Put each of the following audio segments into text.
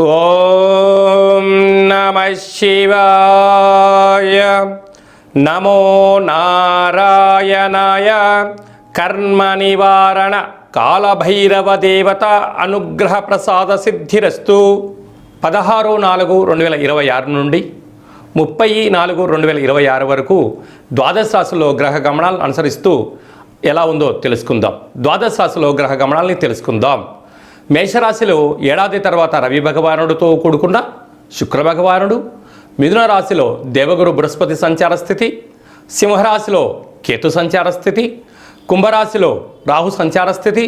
ఓం నమః శివాయ. నమో నారాయణాయ. కర్మ నివారణ కాలభైరవ దేవత అనుగ్రహ ప్రసాద సిద్ధిరస్తు. 16/4/2026 నుండి 30/4/2026 వరకు ద్వాదశ రాశిలో గ్రహ గమనాలను అనుసరిస్తూ ఎలా ఉందో తెలుసుకుందాం. ద్వాదశ రాశిలో గ్రహ గమనాలని తెలుసుకుందాం. మేషరాశిలో ఏడాది తర్వాత రవి భగవానుడితో కూడుకున్న శుక్ర భగవానుడు, మిథున రాశిలో దేవగురు బృహస్పతి సంచార స్థితి, సింహరాశిలో కేతు సంచార స్థితి, కుంభరాశిలో రాహు సంచార స్థితి,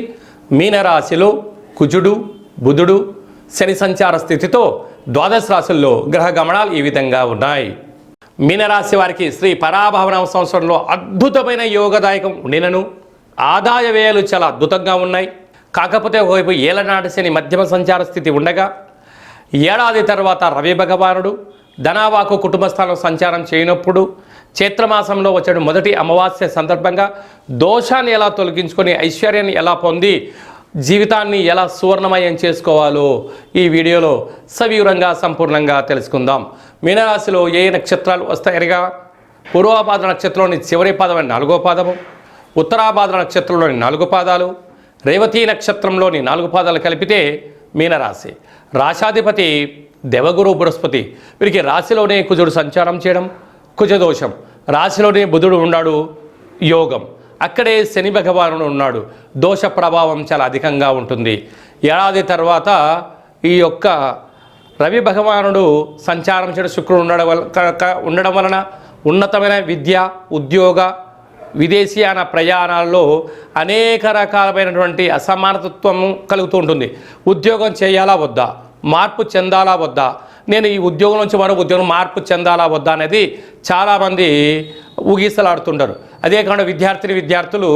మీనరాశిలో కుజుడు బుధుడు శని సంచార స్థితితో ద్వాదశ రాశుల్లో గ్రహ గమనాలు ఈ విధంగా ఉన్నాయి. మీనరాశి వారికి శ్రీ పరాభవన సంవత్సరంలో అద్భుతమైన యోగదాయకం ఉండినను ఆదాయ వ్యయాలు చాలా అద్భుతంగా ఉన్నాయి. కాకపోతే ఒకవైపు ఏలనాటి శని మధ్యమ సంచార స్థితి ఉండగా, ఏడాది తర్వాత రవి భగవానుడు ధనావాకు కుటుంబ స్థానం సంచారం చేయనప్పుడు చైత్రమాసంలో వచ్చే మొదటి అమావాస్య సందర్భంగా దోషాన్ని ఎలా తొలగించుకొని ఐశ్వర్యాన్ని ఎలా పొంది జీవితాన్ని ఎలా సువర్ణమయం చేసుకోవాలో ఈ వీడియోలో సవివరంగా సంపూర్ణంగా తెలుసుకుందాం. మీనరాశిలో ఏ నక్షత్రాలు వస్తాయనగా పూర్వభాద్ర నక్షత్రంలోని చివరి పాదమైన 4వ పాదము, ఉత్తరాభాద్ర నక్షత్రంలోని 4 పాదాలు, రేవతి నక్షత్రంలోని 4 పాదాలు కలిపితే మీనరాశి. రాశాధిపతి దేవగురు బృహస్పతి. వీరికి రాశిలోనే కుజుడు సంచారం చేయడం కుజదోషం, రాశిలోనే బుధుడు ఉన్నాడు యోగం, అక్కడే శని భగవానుడు ఉన్నాడు దోష ప్రభావం చాలా అధికంగా ఉంటుంది. ఏడాది తర్వాత ఈ యొక్క రవి భగవానుడు సంచారం చేయడం శుక్రుడు ఉండడం వలన ఉన్నతమైన విద్య ఉద్యోగ విదేశీయాన ప్రయాణాల్లో అనేక రకాలమైనటువంటి అసమానతత్వం కలుగుతూ ఉంటుంది. ఉద్యోగం చేయాలా వద్దా, మార్పు చెందాలా వద్దా, నేను ఈ ఉద్యోగం నుంచి మరో ఉద్యోగం మార్పు చెందాలా వద్దా అనేది చాలామంది ఊగిసలాడుతుంటారు. అదే కాకుండా విద్యార్థులు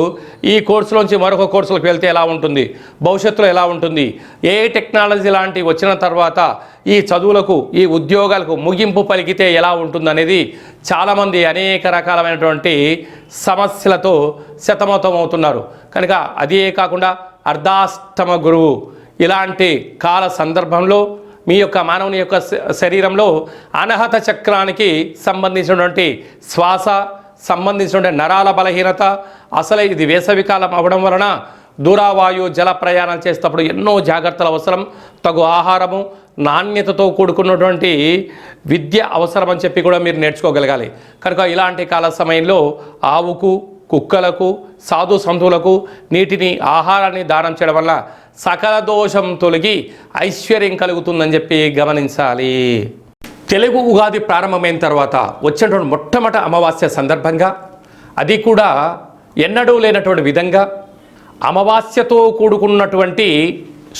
ఈ కోర్సులోంచి మరొక కోర్సులకు వెళ్తే ఎలా ఉంటుంది, భవిష్యత్తులో ఎలా ఉంటుంది, ఏ టెక్నాలజీ లాంటివి వచ్చిన తర్వాత ఈ చదువులకు ఈ ఉద్యోగాలకు ముగింపు పలికితే ఎలా ఉంటుంది అనేది చాలామంది అనేక రకాలైనటువంటి సమస్యలతో సతమతమవుతున్నారు. కనుక అదే కాకుండా అర్ధాష్టమ గురువు ఇలాంటి కాల సందర్భంలో మీ యొక్క మానవుని యొక్క శరీరంలో అనహత చక్రానికి సంబంధించినటువంటి శ్వాస సంబంధించినటువంటి నరాల బలహీనత, అసలే ఇది వేసవికాలం అవ్వడం వలన దూరావాయు జల ప్రయాణం చేసేటప్పుడు ఎన్నో జాగ్రత్తలు అవసరం. తగు ఆహారము నాణ్యతతో కూడుకున్నటువంటి విద్య అవసరం అని చెప్పి కూడా మీరు నేర్చుకోగలగాలి. కనుక ఇలాంటి కాల సమయంలో ఆవుకు కుక్కలకు సాధు సంతులకు నీటిని ఆహారాన్ని దానం చేయడం వల్ల సకల దోషం తొలగి ఐశ్వర్యం కలుగుతుందని చెప్పి గమనించాలి. తెలుగు ఉగాది ప్రారంభమైన తర్వాత వచ్చినటువంటి మొట్టమొదటి అమావాస్య సందర్భంగా, అది కూడా ఎన్నడూ లేనటువంటి విధంగా అమావాస్యతో కూడుకున్నటువంటి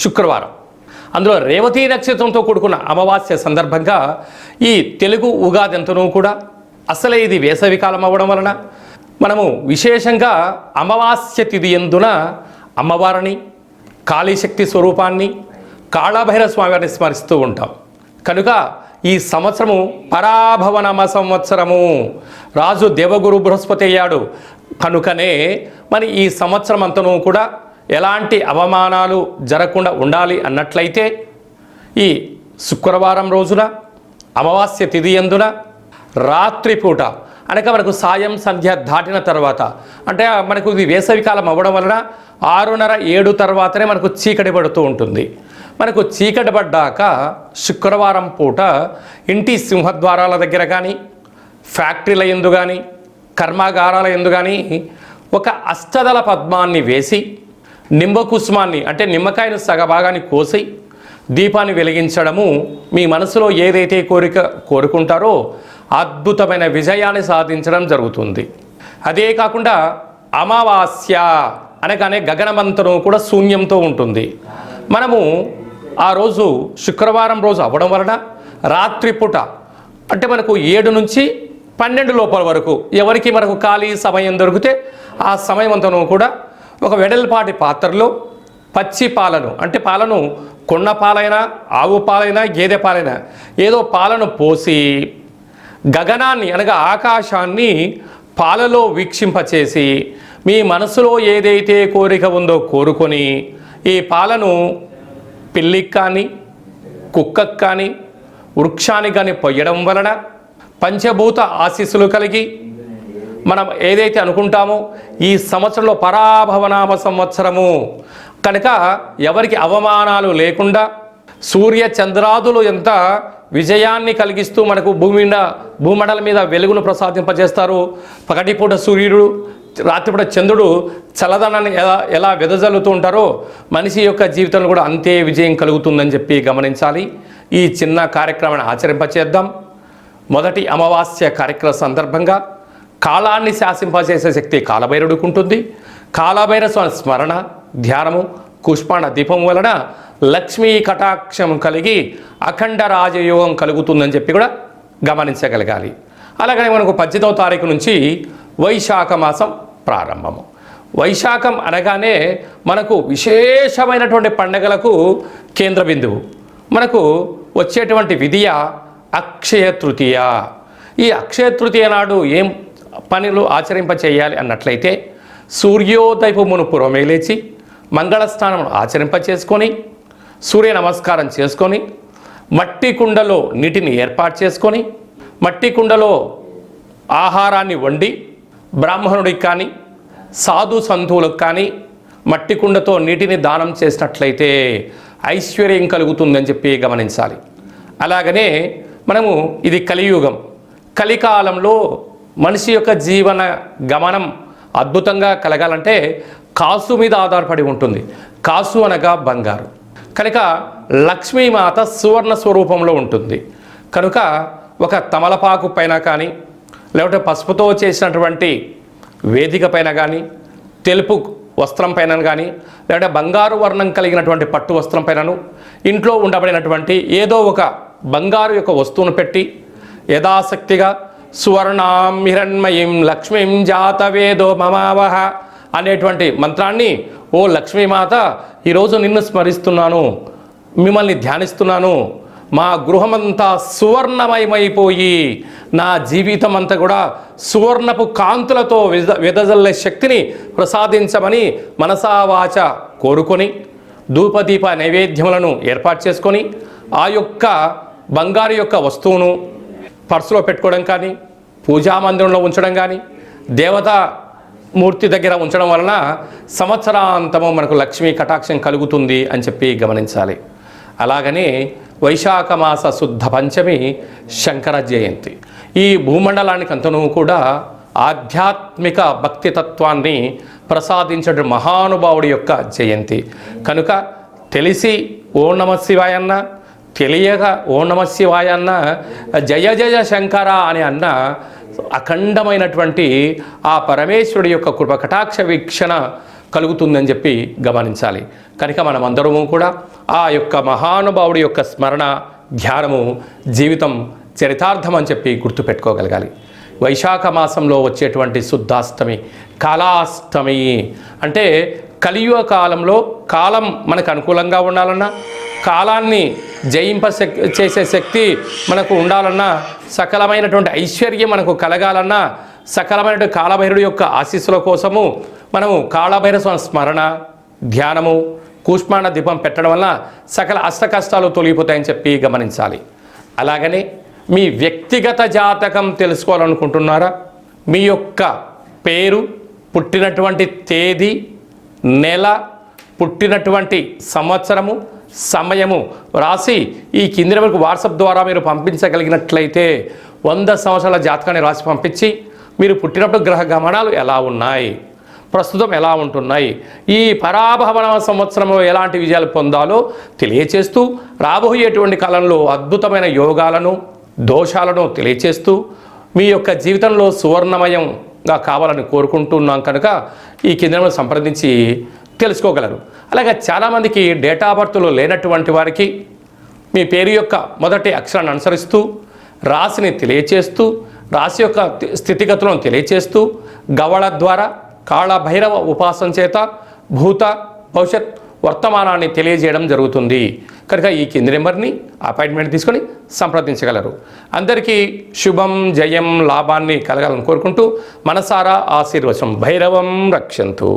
శుక్రవారం, అందులో రేవతి నక్షత్రంతో కూడుకున్న అమావాస్య సందర్భంగా ఈ తెలుగు ఉగాది అంతనూ కూడా అసలే ఇది వేసవికాలం అవ్వడం వలన మనము విశేషంగా అమావాస్య తిథి యందున అమ్మవారిని, కాళీశక్తి స్వరూపాన్ని, కాళభైరవ స్వామివారిని స్మరిస్తూ ఉంటాం. కనుక ఈ సంవత్సరము పరాభవనమ సంవత్సరము, రాజు దేవగురు బృహస్పతి అయ్యాడు. కనుకనే మరి ఈ సంవత్సరం అంతనూ కూడా ఎలాంటి అవమానాలు జరగకుండా ఉండాలి అన్నట్లయితే ఈ శుక్రవారం రోజున అమావాస్య తిథి యందున రాత్రిపూట అనగా మనకు సాయం సంధ్య దాటిన తర్వాత, అంటే మనకు ఇది వేసవికాలం అవ్వడం వలన 6:30-7 తర్వాతనే మనకు చీకటి పడుతూ ఉంటుంది. మనకు చీకటి పడ్డాక శుక్రవారం పూట ఇంటి సింహద్వారాల దగ్గర కానీ, ఫ్యాక్టరీల యందు కానీ, కర్మాగారాల యందు కానీ ఒక అష్టదళ పద్మాన్ని వేసి నింబకుసుమాన్ని అంటే నిమ్మకాయను సగభాగాన్ని కోసి దీపాన్ని వెలిగించడము, మీ మనసులో ఏదైతే కోరుకుంటారో అద్భుతమైన విజయాన్ని సాధించడం జరుగుతుంది. అదే కాకుండా అమావాస్య అనగానే గగనమంతరం కూడా శూన్యంతో ఉంటుంది. మనము ఆ రోజు శుక్రవారం రోజు అవ్వడం వలన రాత్రిపూట అంటే మనకు 7 నుంచి 12 లోపల వరకు ఎవరికి మనకు ఖాళీ సమయం దొరికితే ఆ సమయం అంతను కూడా ఒక వెడల్పాటి పాత్రలో పచ్చి పాలను, అంటే పాలను కొన్న పాలైనా ఆవు పాలైనా గేదె పాలైనా ఏదో పాలను పోసి గగనాన్ని అనగా ఆకాశాన్ని పాలలో వీక్షింపచేసి మీ మనసులో ఏదైతే కోరిక ఉందో కోరుకొని ఈ పాలను పిల్లికి కానీ కుక్కకు కానీ వృక్షానికి కానీ పొయ్యడం వలన పంచభూత ఆశీస్సులు కలిగి మనం ఏదైతే అనుకుంటామో ఈ సంవత్సరంలో పరాభవనామ సంవత్సరము కనుక ఎవరికి అవమానాలు లేకుండా సూర్య చంద్రాదులు ఎంత విజయాన్ని కలిగిస్తూ మనకు భూమండలం మీద వెలుగును ప్రసాదింపజేస్తారు. పగటిపూట సూర్యుడు, రాత్రిపూట చంద్రుడు చల్లదనాన్ని ఎలా వెదజల్లుతూ ఉంటారో మనిషి యొక్క జీవితంలో కూడా అంతే విజయం కలుగుతుందని చెప్పి గమనించాలి. ఈ చిన్న కార్యక్రమాన్ని ఆచరింపచేద్దాం. మొదటి అమావాస్య కార్యక్రమ సందర్భంగా కాలాన్ని శాసింపజేసే శక్తి కాలభైరవుడికి ఉంటుంది. కాలభైరవ స్మరణ, ధ్యానము, కుష్మాండ దీపం వలన లక్ష్మీ కటాక్షం కలిగి అఖండ రాజయోగం కలుగుతుందని చెప్పి కూడా గమనించగలగాలి. అలాగనే మనకు 18వ తారీఖు నుంచి వైశాఖ మాసం ప్రారంభము. వైశాఖం అనగానే మనకు విశేషమైనటువంటి పండగలకు కేంద్ర బిందువు. మనకు వచ్చేటువంటి విధియ అక్షయ తృతీయ. ఈ అక్షయ తృతీయ నాడు ఏం పనులు ఆచరింప చేయాలి అన్నట్లయితే సూర్యోదయపు మునుపు లేచి మంగళ స్నానం ఆచరింప చేసుకొని సూర్య నమస్కారం చేసుకొని మట్టి కుండలో నీటిని ఏర్పాటు చేసుకొని మట్టి కుండలో ఆహారాన్ని వండి బ్రాహ్మణుడికి కానీ సాధు సంతువులకు కానీ మట్టి కుండతో నీటిని దానం చేసినట్లయితే ఐశ్వర్యం కలుగుతుందని చెప్పి గమనించాలి. అలాగనే మనము ఇది కలియుగం. కలికాలంలో మనిషి యొక్క జీవన గమనం అద్భుతంగా కలగాలంటే కాసు మీద ఆధారపడి ఉంటుంది. కాసు అనగా బంగారు. కనుక లక్ష్మీమాత సువర్ణ స్వరూపంలో ఉంటుంది. కనుక ఒక తమలపాకు పైన కానీ లేకపోతే పసుపుతో చేసినటువంటి వేదిక పైన కానీ తెలుపు వస్త్రం పైన కానీ లేకపోతే బంగారు వర్ణం కలిగినటువంటి పట్టు వస్త్రం పైనను ఇంట్లో ఉండబడినటువంటి ఏదో ఒక బంగారు యొక్క వస్తువును పెట్టి యథాశక్తిగా సువర్ణాం హిరణ్మయీం లక్ష్మీం జాతవేదో మమావహ అనేటువంటి మంత్రాన్ని, ఓ లక్ష్మీమాత ఈరోజు నిన్ను స్మరిస్తున్నాను, మిమ్మల్ని ధ్యానిస్తున్నాను, మా గృహమంతా సువర్ణమయమైపోయి నా జీవితం అంతా కూడా సువర్ణపు కాంతులతో వెదజల్లే శక్తిని ప్రసాదించమని మనసావాచ కోరుకొని ధూపదీప నైవేద్యములను ఏర్పాటు చేసుకొని ఆ యొక్క బంగారు యొక్క వస్తువును పర్సులో పెట్టుకోవడం కానీ పూజా మందిరంలో ఉంచడం కానీ దేవతా మూర్తి దగ్గర ఉంచడం వలన సంవత్సరాంతము మనకు లక్ష్మీ కటాక్షం కలుగుతుంది అని చెప్పి గమనించాలి. అలాగనే వైశాఖ మాస శుద్ధ పంచమి శంకర జయంతి. ఈ భూమండలానికి అంతను కూడా ఆధ్యాత్మిక భక్తితత్వాన్ని ప్రసాదించే మహానుభావుడి యొక్క జయంతి కనుక తెలిసి ఓ నమ శివాయ అన్న, తెలియక ఓ నమ శివాయ అన్న, జయ జయ శంకర అని అన్న అఖండమైనటువంటి ఆ పరమేశ్వరుడి యొక్క కృప కటాక్ష వీక్షణ కలుగుతుందని చెప్పి గమనించాలి. కనుక మనమందరము కూడా ఆ యొక్క మహానుభావుడి యొక్క స్మరణ ధ్యానము జీవితం చరితార్థం అని చెప్పి గుర్తుపెట్టుకోగలగాలి. వైశాఖ మాసంలో వచ్చేటువంటి శుద్ధాష్టమి, కాలాష్టమి అంటే కలియుగ కాలంలో కాలం మనకు అనుకూలంగా ఉండాలన్నా, కాలాన్ని చేసే శక్తి మనకు ఉండాలన్నా, సకలమైనటువంటి ఐశ్వర్యం మనకు కలగాలన్నా, సకలమైనటువంటి కాలభైరుడు యొక్క ఆశీస్సుల కోసము మనము కాలభైరవ స్మరణ ధ్యానము కూష్మాండ దీపం పెట్టడం వల్ల సకల అష్ట కష్టాలు తొలగిపోతాయని చెప్పి గమనించాలి. అలాగనే మీ వ్యక్తిగత జాతకం తెలుసుకోవాలనుకుంటున్నారా? మీ యొక్క పేరు, పుట్టినటువంటి తేదీ, నెల, పుట్టినటువంటి సంవత్సరము, సమయము రాసి ఈ కింది వరకు వాట్సాప్ ద్వారా మీరు పంపించగలిగినట్లయితే 100 సంవత్సరాల జాతకాన్ని రాసి పంపించి మీరు పుట్టినప్పుడు గ్రహ గమనాలు ఎలా ఉన్నాయి, ప్రస్తుతం ఎలా ఉంటున్నాయి, ఈ పరాభవన సంవత్సరంలో ఎలాంటి విజయాలు పొందాలో తెలియచేస్తూ రాబోయేటువంటి కాలంలో అద్భుతమైన యోగాలను దోషాలను తెలియచేస్తూ మీ యొక్క జీవితంలో సువర్ణమయంగా కావాలని కోరుకుంటున్నాం కనుక ఈ కేంద్రంలో సంప్రదించి తెలుసుకోగలరు. అలాగే చాలామందికి డేటా బర్త్లో లేనటువంటి వారికి మీ పేరు యొక్క మొదటి అక్షరాన్ని అనుసరిస్తూ రాశిని తెలియచేస్తూ రాశి యొక్క స్థితిగతులను తెలియచేస్తూ గవళ ద్వారా కాళభైరవ ఉపాసన చేత భూత భవిష్యత్ వర్తమానాన్ని తెలియజేయడం జరుగుతుంది. కనుక ఈ కింది నెంబర్ని అపాయింట్మెంట్ తీసుకొని సంప్రదించగలరు. అందరికీ శుభం, జయం, లాభాన్ని కలగాలని కోరుకుంటూ మనసారా ఆశీర్వచనం. భైరవం రక్షంతు.